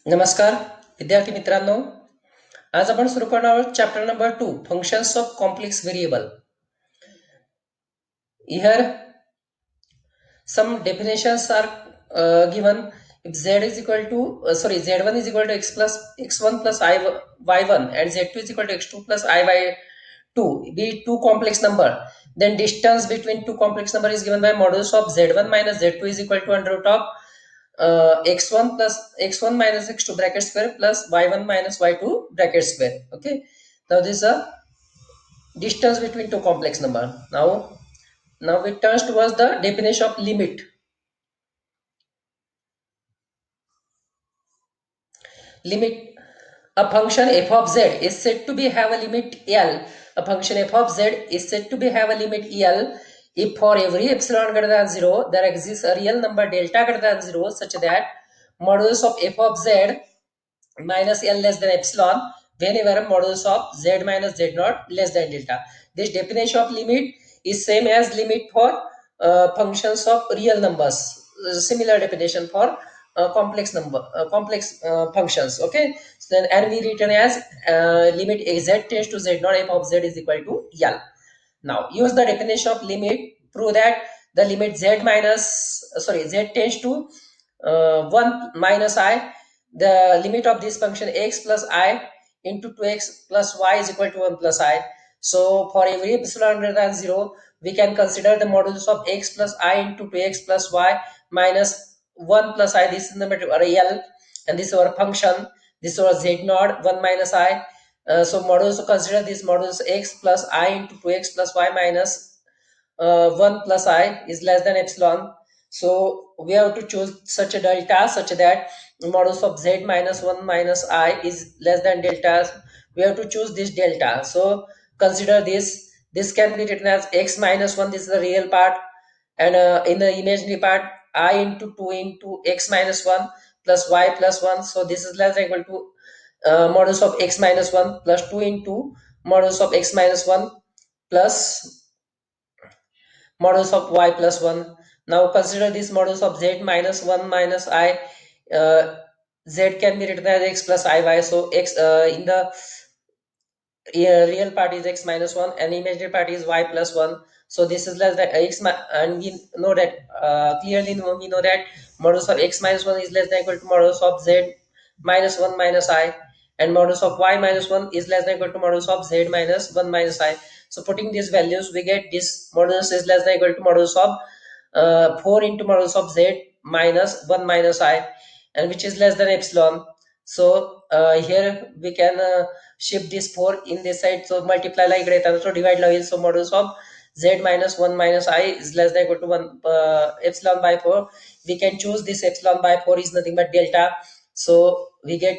नमस्कार विद्यार्थी मित्रांनो. आज आपण सुरू करणार आहोत chapter number 2, functions of complex variable. Here some definitions are given. If z is equal to z1 is equal to x plus x1 plus y1 and z2 is equal to x2 plus iy2 be two complex number, then distance between two complex number is given by modulus of z1 minus z2 is equal to under root of x1 plus x1 minus x2 bracket square plus y1 minus y2 bracket square. Okay, now this is a distance between two complex number. Now it turns towards the definition of limit. Limit: a function f of z is said to be have a limit L. A function f of z is said to be have a limit L if for every epsilon greater than 0 there exists a real number delta greater than 0 such that modulus of f of z minus L less than epsilon whenever modulus of z minus z naught less than delta. This definition of limit is same as limit for functions of real numbers. Similar definition for complex functions. Okay, so then and we written as limit z tends to z naught f of z is equal to L. Now use the definition of limit. Prove that the limit z tends to 1 minus I, the limit of this function x plus I into 2x plus y is equal to 1 plus I. So for every epsilon greater than 0, we can consider the modulus of x plus I into 2x plus y minus 1 plus I. This is the matter L, and this is our function. This is our z naught 1 minus I. So modulus, so consider this modulus x plus I into 2x plus y minus 1 plus I is less than epsilon. So we have to choose such a delta such that modulus of z minus 1 minus I is less than delta. We have to choose this delta. So consider this. This can be written as x minus 1. This is the real part. And in the imaginary part, I into 2 into x minus 1 plus y plus 1. So this is less than equal to modulus of x minus 1 plus 2 into modulus of x minus 1 plus modulus of y plus 1. Now consider this modulus of z minus 1 minus I. Uh, z can be written as x plus iy. So x in the real part is x minus 1 and imaginary part is y plus 1. So this is less than and we know that clearly we know that modulus of x minus 1 is less than equal to modulus of z minus 1 minus I, and modulus of y minus 1 is less than equal to modulus of z minus 1 minus I. So putting these values, we get this modulus is less than equal to modulus of 4 into modulus of z minus 1 minus I, and which is less than epsilon. So here we can shift this 4 in this side, so multiply like greater, so divide like, so modulus of z minus 1 minus I is less than equal to 1 epsilon by 4. We can choose this epsilon by 4 is nothing but delta. So we get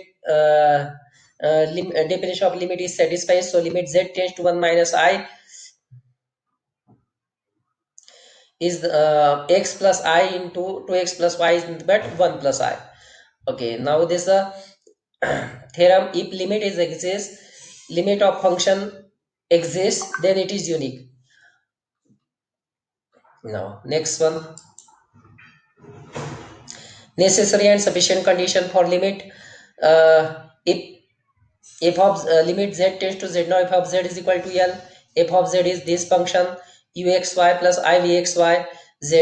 definition of limit is satisfied. So limit z tends to 1 minus I is x plus I into 2x plus y is nothing but 1 plus I. Okay, now this theorem: if limit is exists, limit of function exists, then it is unique. Now next one: necessary and sufficient condition for limit. If f of limit z tends to z, now f of z is equal to L. F of z is this function uxy plus ivxy. Z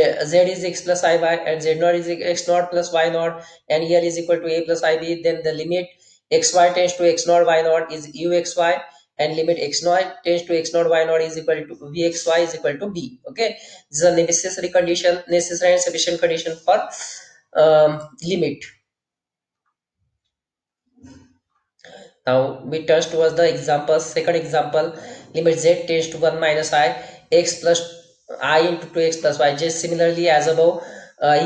is x plus iy and z naught is x naught plus y naught, and L is equal to a plus ib. Then the limit xy tends to x naught y naught is uxy, and limit x naught tends to x naught y naught is equal to vxy is equal to b. Okay, this is a necessary condition, necessary and sufficient condition for limit. Now we turn towards the example. Second example: limit z tends to 1 minus I, x plus I into 2x plus y. Just similarly as above,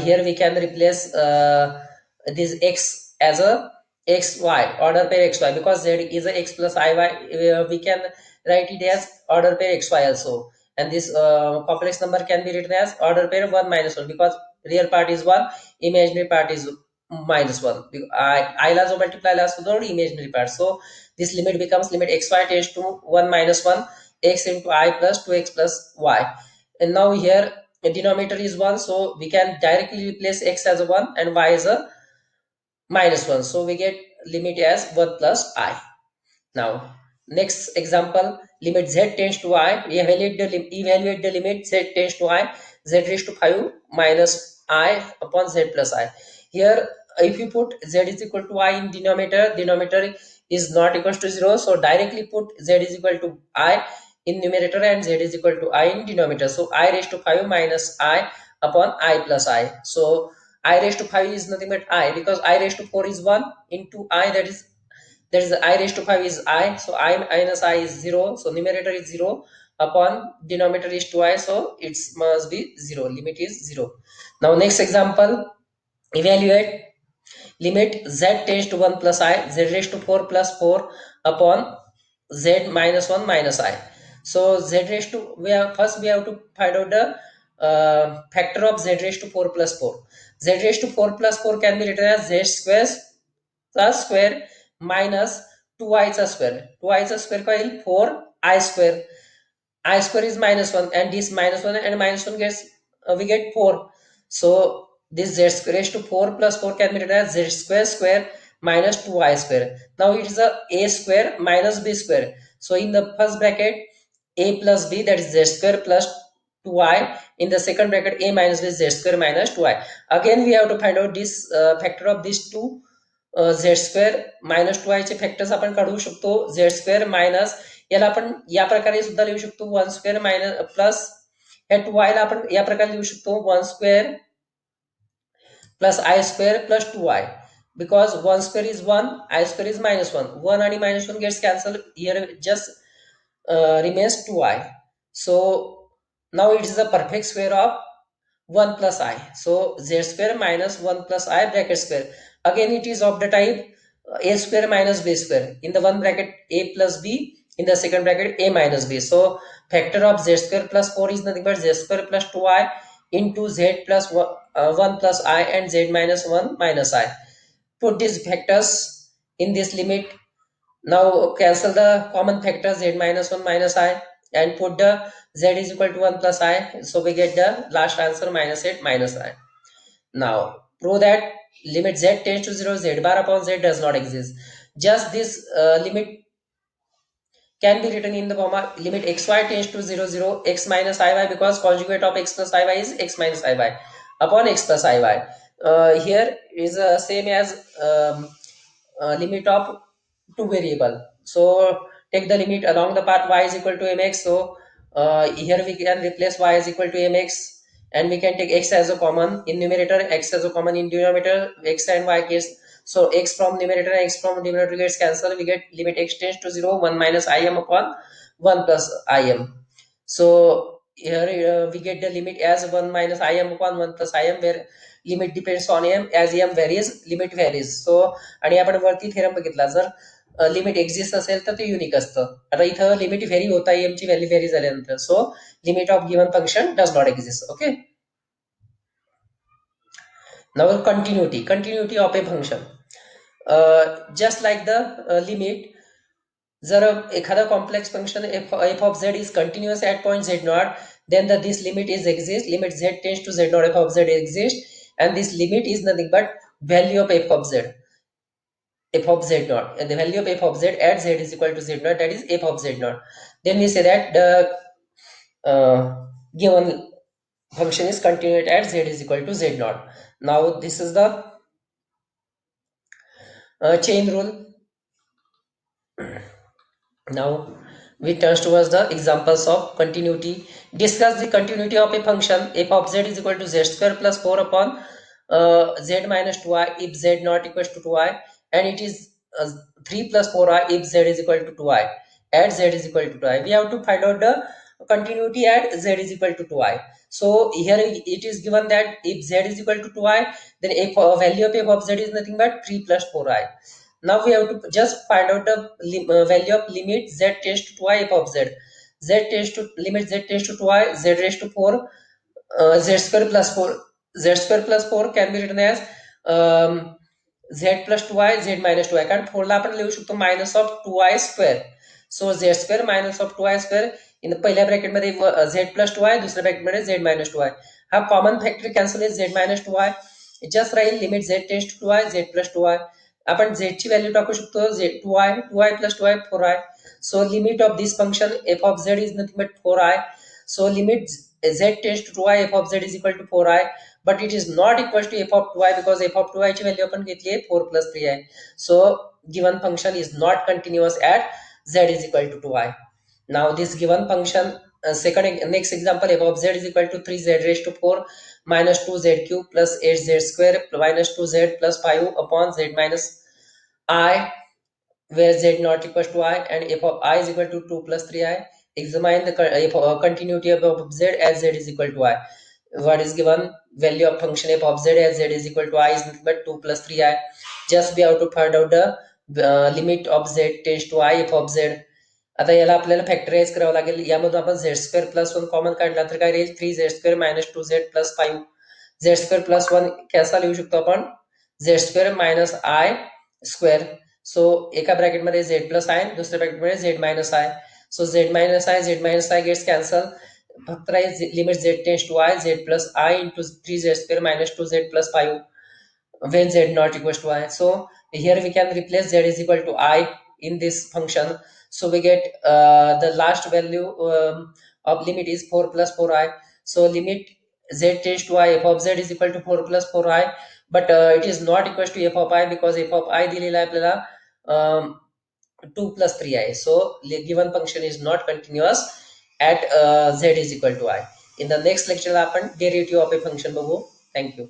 here we can replace this x as a xy, order pair xy, because z is a x plus iy. We can write it as order pair xy also, and this complex number can be written as order pair 1 minus 1, because real part is 1, imaginary part is minus 1. I also multiply last with the imaginary part. So this limit becomes limit xy tends to 1 minus 1 x into I plus 2x plus y. And now here the denominator is 1, so we can directly replace x as a 1 and y as a minus 1. So we get limit as 1 plus I. Now, next example, limit z tends to I. We evaluate the limit z tends to I, z raised to 5 minus I upon z plus I. Here, if you put z is equal to I in denominator is not equals to 0. So directly put z is equal to I in numerator and z is equal to I in denominator. So I raised to 5 minus I upon I plus I. So I raised to 5 is nothing but I, because I raised to 4 is 1 into I, that is I raised to 5 is I, so I minus I is 0, so numerator is 0 upon denominator is 2I, so it must be 0, limit is 0. Now next example, evaluate limit z tends to 1 plus I, z raised to 4 plus 4 upon z minus 1 minus I. So z raised to, we have to find out the factor of z raised to 4 plus 4. Z raised to 4 plus 4 can be written as z square plus square minus 2i square. 2i square का 4i square. I square is minus 1 and this minus 1 and minus 1 gets we get 4. So this z square raised to 4 plus 4 can be written as z square square minus 2i square. Now it is a square minus b square. So in the first bracket a plus b, that is z square plus 2i. In the second bracket a minus b is z square minus 2i. Again we have to find out this factor of these two z square minus two i चे factors आपण काढू शकतो. Z square minus, याला आपण या प्रकारे सुद्धा लिहू शकतो, वन स्क्वेअर मायनस प्लस या टू आय ला आपण या प्रकारे लिहू शकतो, one square plus I square plus two I, because 1 square is 1, I square is minus 1. 1 and minus 1 gets cancelled. Here just remains 2i. So now it is the perfect square of 1 plus I. So z square minus 1 plus I bracket square. Again it is of the type a square minus b square. In the one bracket a plus b, in the second bracket a minus b. So factor of z square plus 4 is nothing but z square plus 2i into z plus 1 plus I and z minus 1 minus I. Put these factors in this limit. Now cancel the common factor z minus 1 minus I and put the z is equal to 1 plus I. So we get the last answer minus 8 minus I. Now prove that limit z tends to 0, z bar upon z does not exist. Just this limit can be written in the form of limit xy tends to 0 0 x minus iy, because conjugate of x plus iy is x minus iy upon x plus iy. Here is same as limit of two variable. So take the limit along the path y is equal to mx. So here we can replace y is equal to mx, and we can take x as a common in numerator, x as a common in denominator, x and y gets, so x from numerator and x from denominator gets cancelled. We get limit x tends to 0 1 minus im upon 1 plus im. So here we get the limit as 1 minus im upon 1 plus im, where limit depends on m, as m varies limit varies. So आणि आपण वरती theorem बघितला, जर limit exist असेल तर ते unique असतं. आता इथं लिमिट व्हेरी होता एम ची व्हॅल्यू व्हेरी झाल्यानंतर, सो limit of given function does not exist. Okay. Now continuity of a function, just like the limit. जर एखादा complex function f of z is continuous at point z naught, then this limit is exist, limit z tends to z naught f of z exists, and this limit is nothing but value of f of z naught, and the value of f of z at z is equal to z naught, that is f of z naught. Then we say that the given function is continued at z is equal to z naught. Now this is the chain rule. Now we turn towards the examples of continuity. Discuss the continuity of a function f of z is equal to z square plus 4 upon z minus 2i if z not equals to 2i, and it is 3 plus 4i if z is equal to 2i. At z is equal to 2i, we have to find out the continuity at z is equal to 2i. So here it is given that if z is equal to 2i, then value of f of z is nothing but 3 plus 4i. Now we have to just find out the value of limit z tends to 2i f of z. Z tends to limit z tends to 2i, z raised to 4, z square plus 4. Z square plus 4 can be written as z plus 2i z minus 2i, कारण 4 ला आपण लिहू शकतो minus of 2i square. So z square minus of 2i square, in पहिल्या ब्रॅकेटमध्ये z plus 2i, दुसऱ्या ब्रॅकेटमध्ये z मायनस 2i. हा common factor cancel आहे z मायनस 2i. जस्ट राहील limit z tends to i z plus two i. आपण झेडची व्हॅल्यू टाकू शकतो z two i plus two i 4i. So limit of this function f of z is nothing but 4i. So limit z tends to 2i f of z is equal to 4i, but it is not equal to f of 2i because f of 2i ची value आपण घेतली आहे 4 plus 3i. So given function is not continuous at z is equal to 2i. Now this given function next example f of z is equal to 3z raised to 4 minus 2z cube plus 8z square minus 2z plus 5 upon z minus I, where z not equals to I and f of I is equal to 2 plus 3i. Examine the continuity of z as z is equal to I. What is given? Value of function f of z as z is equal to I is nothing but 2 plus 3i. Just we have to find out the limit of z tends to I f of z. आता याला आपल्याला factorise करावं लागेल. यामधून आपण z square plus one common काढला तर काय राहील 3z square minus 2z plus 5. Z square plus one कसा लिहू शकतो आपण z square minus i square. So एका ब्रॅकेटमध्ये झेड प्लस आय दुसऱ्या ब्रॅकेटमध्ये z minus i. So z minus i gets cancel. फक्त राहील limit z tends to i z plus i into 3z square minus 2z plus 5 when z not equals to I. So here we can replace z is equal to I in this function. So we get the last value of limit is 4 plus 4i. So limit z tends to I f of z is equal to 4 plus 4i, but it is not equals to f of I because f of I दिलेला आहे आपल्याला 2 plus 3i. So given function is not continuous at z is equal to I. In the next lecture आपण derivative of a function बघू. Thank you.